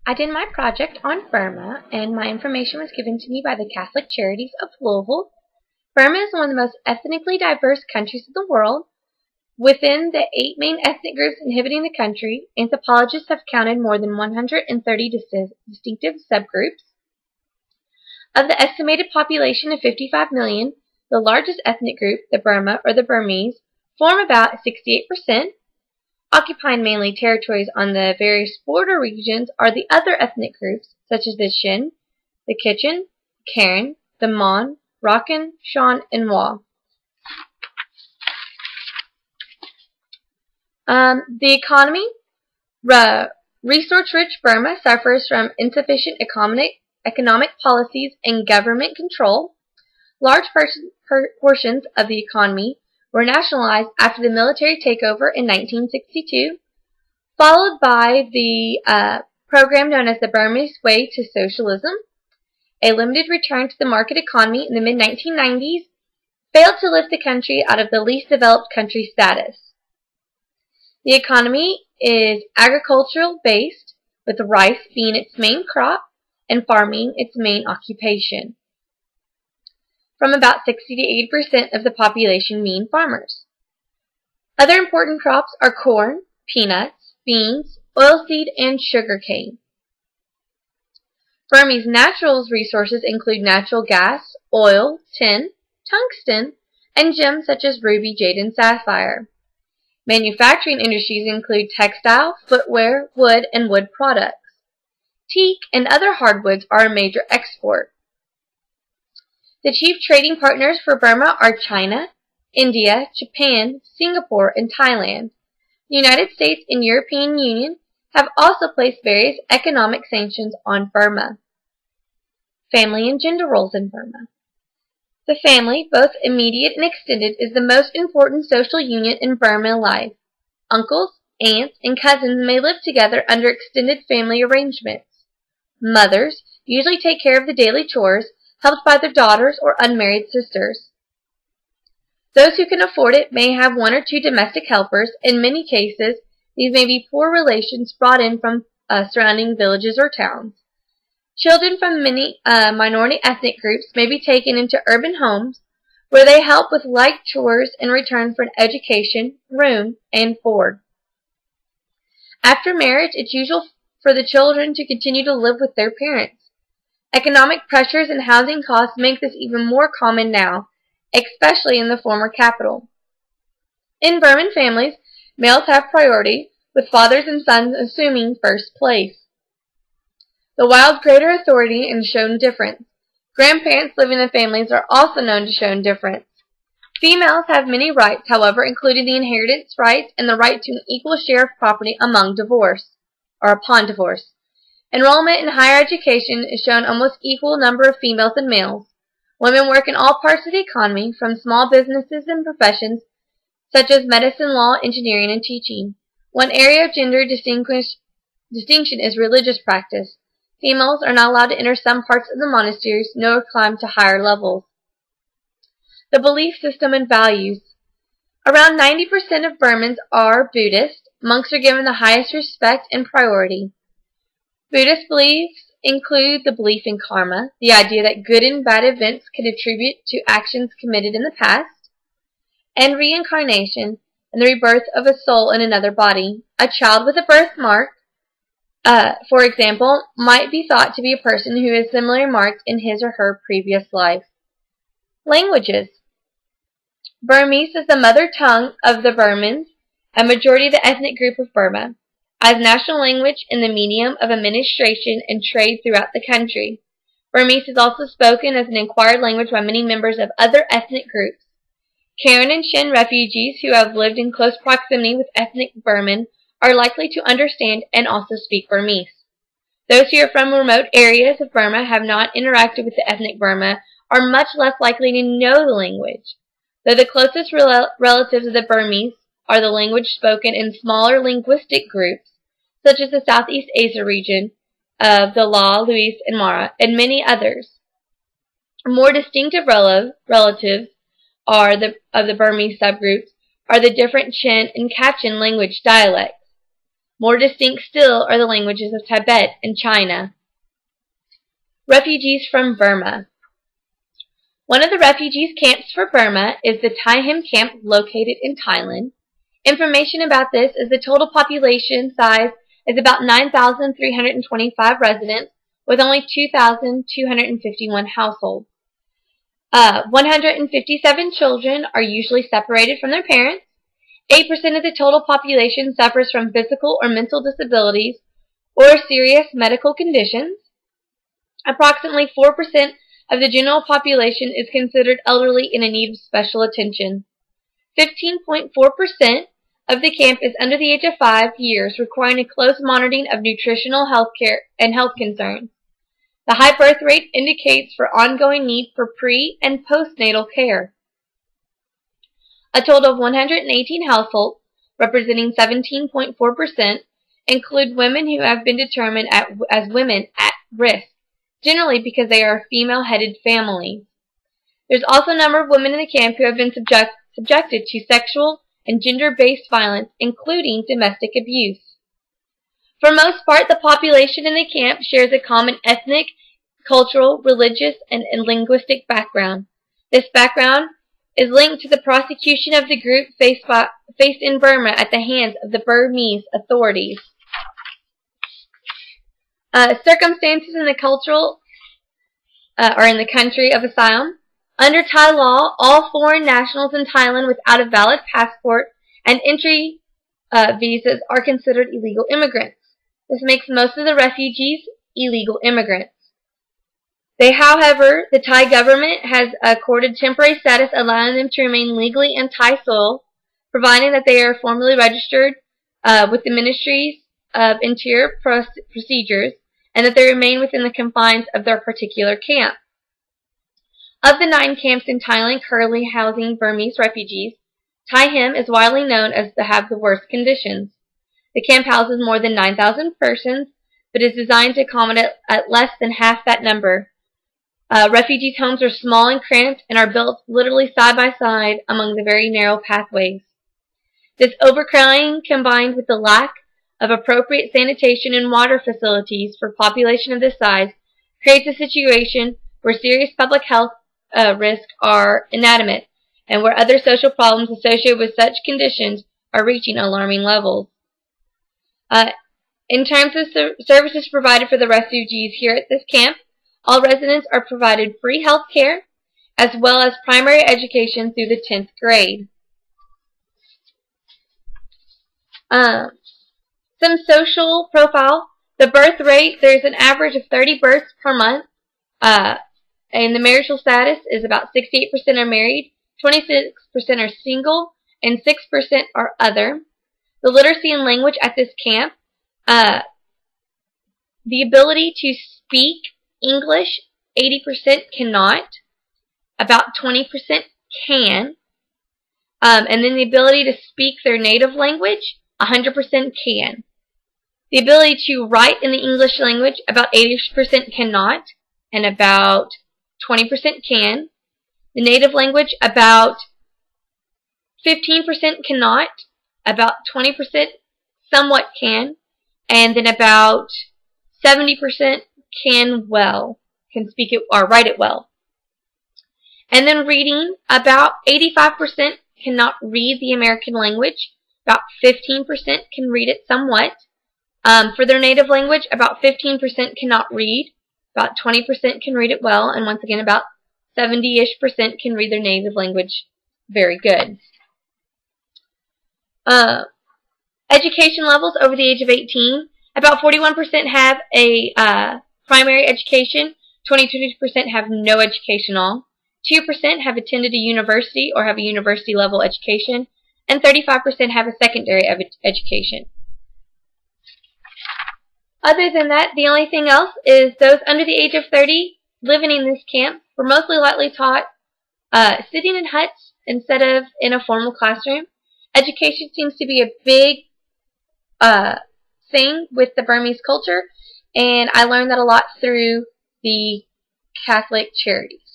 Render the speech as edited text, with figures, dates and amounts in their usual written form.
I did my project on Burma, and my information was given to me by the Catholic Charities of Louisville. Burma is one of the most ethnically diverse countries of the world. Within the 8 main ethnic groups inhabiting the country, anthropologists have counted more than 130 distinctive subgroups. Of the estimated population of 55 million, the largest ethnic group, the Burma or the Burmese, form about 68%. Occupying mainly territories on the various border regions are the other ethnic groups, such as the Shin, the Kachin, Karen, the Mon, Rakhine, Shan, and Wa. The economy. Resource-rich Burma suffers from insufficient economic policies and government control. Large portions of the economy were nationalized after the military takeover in 1962, followed by the program known as the Burmese Way to Socialism. A limited return to the market economy in the mid-1990s failed to lift the country out of the least developed country status. The economy is agricultural based, with rice being its main crop and farming its main occupation. From about 60 to 80% of the population being farmers. Other important crops are corn, peanuts, beans, oilseed, and sugarcane. Burmese natural resources include natural gas, oil, tin, tungsten, and gems such as ruby, jade, and sapphire. Manufacturing industries include textile, footwear, wood, and wood products. Teak and other hardwoods are a major export. The chief trading partners for Burma are China, India, Japan, Singapore, and Thailand. The United States and European Union have also placed various economic sanctions on Burma. Family and gender roles in Burma. The family, both immediate and extended, is the most important social unit in Burma life. Uncles, aunts, and cousins may live together under extended family arrangements. Mothers usually take care of the daily chores, helped by their daughters or unmarried sisters. Those who can afford it may have 1 or 2 domestic helpers. In many cases, these may be poor relations brought in from surrounding villages or towns. Children from many minority ethnic groups may be taken into urban homes where they help with light chores in return for an education, room, and board. After marriage, it's usual for the children to continue to live with their parents. Economic pressures and housing costs make this even more common now, especially in the former capital. In Burman families, males have priority, with fathers and sons assuming first place. The wild greater authority and shown difference. Grandparents living in families are also known to show difference. Females have many rights, however, including the inheritance rights and the right to an equal share of property upon divorce. Enrollment in higher education is shown almost equal number of females and males. Women work in all parts of the economy, from small businesses and professions such as medicine, law, engineering, and teaching. One area of gender distinction is religious practice. Females are not allowed to enter some parts of the monasteries, nor climb to higher levels. The belief system and values. Around 90% of Burmans are Buddhist. Monks are given the highest respect and priority. Buddhist beliefs include the belief in karma, the idea that good and bad events can attribute to actions committed in the past, and reincarnation and the rebirth of a soul in another body. A child with a birthmark, for example, might be thought to be a person who is similarly marked in his or her previous life. Languages. Burmese is the mother tongue of the Burmans, a majority of the ethnic group of Burma, as national language and the medium of administration and trade throughout the country. Burmese is also spoken as an acquired language by many members of other ethnic groups. Karen and Shin refugees who have lived in close proximity with ethnic Burman are likely to understand and also speak Burmese. Those who are from remote areas of Burma have not interacted with the ethnic Burma are much less likely to know the language. Though the closest relatives of the Burmese are the language spoken in smaller linguistic groups, such as the Southeast Asia region of the La, Luis, and Mara, and many others. More distinctive relatives of the Burmese subgroups are the different Chin and Kachin language dialects. More distinct still are the languages of Tibet and China. Refugees from Burma. One of the refugees camps for Burma is the Tai Him camp located in Thailand. Information about this is the total population size is about 9,325 residents with only 2,251 households. 157 children are usually separated from their parents. 8% of the total population suffers from physical or mental disabilities or serious medical conditions. Approximately 4% of the general population is considered elderly and in need of special attention. 15.4% of the camp is under the age of 5 years, requiring a close monitoring of nutritional health care and health concerns. The high birth rate indicates for ongoing need for pre- and postnatal care. A total of 118 households, representing 17.4%, include women who have been determined as women at risk, generally because they are a female-headed family. There's also a number of women in the camp who have been subjected to sexual and gender-based violence, including domestic abuse. For most part, the population in the camp shares a common ethnic, cultural, religious, and linguistic background. This background is linked to the persecution of the group faced in Burma at the hands of the Burmese authorities. Circumstances in the cultural or in the country of asylum. Under Thai law, all foreign nationals in Thailand without a valid passport and entry visas are considered illegal immigrants. This makes most of the refugees illegal immigrants. However, the Thai government has accorded temporary status, allowing them to remain legally in Thai soil, providing that they are formally registered with the Ministries of Interior procedures, and that they remain within the confines of their particular camp. Of the 9 camps in Thailand currently housing Burmese refugees, Tai Him is widely known as to have the worst conditions. The camp houses more than 9,000 persons, but is designed to accommodate at less than half that number. Refugees' homes are small and cramped and are built literally side by side among the very narrow pathways. This overcrowding, combined with the lack of appropriate sanitation and water facilities for a population of this size, creates a situation where serious public health risks are inanimate and where other social problems associated with such conditions are reaching alarming levels. In terms of services provided for the refugees here at this camp, all residents are provided free health care as well as primary education through the 10th grade. Some social profile. The birth rate, there's an average of 30 births per month. And the marital status is about 68% are married, 26% are single, and 6% are other. The literacy and language at this camp, the ability to speak English, 80% cannot, about 20% can, and then the ability to speak their native language, 100% can. The ability to write in the English language, about 80% cannot, and about 20% can. The native language, about 15% cannot, about 20% somewhat can, and then about 70% can speak it or write it well. And then reading, about 85% cannot read the American language, about 15% can read it somewhat. For their native language, about 15% cannot read, about 20% can read it well, and once again, about 70-ish% can read their native language very good. Education levels over the age of 18. About 41% have a primary education, 22% have no education at all, 2% have attended a university or have a university level education, and 35% have a secondary education. Other than that, the only thing else is those under the age of 30 living in this camp were mostly likely taught sitting in huts instead of in a formal classroom. Education seems to be a big thing with the Burmese culture, and I learned that a lot through the Catholic charities.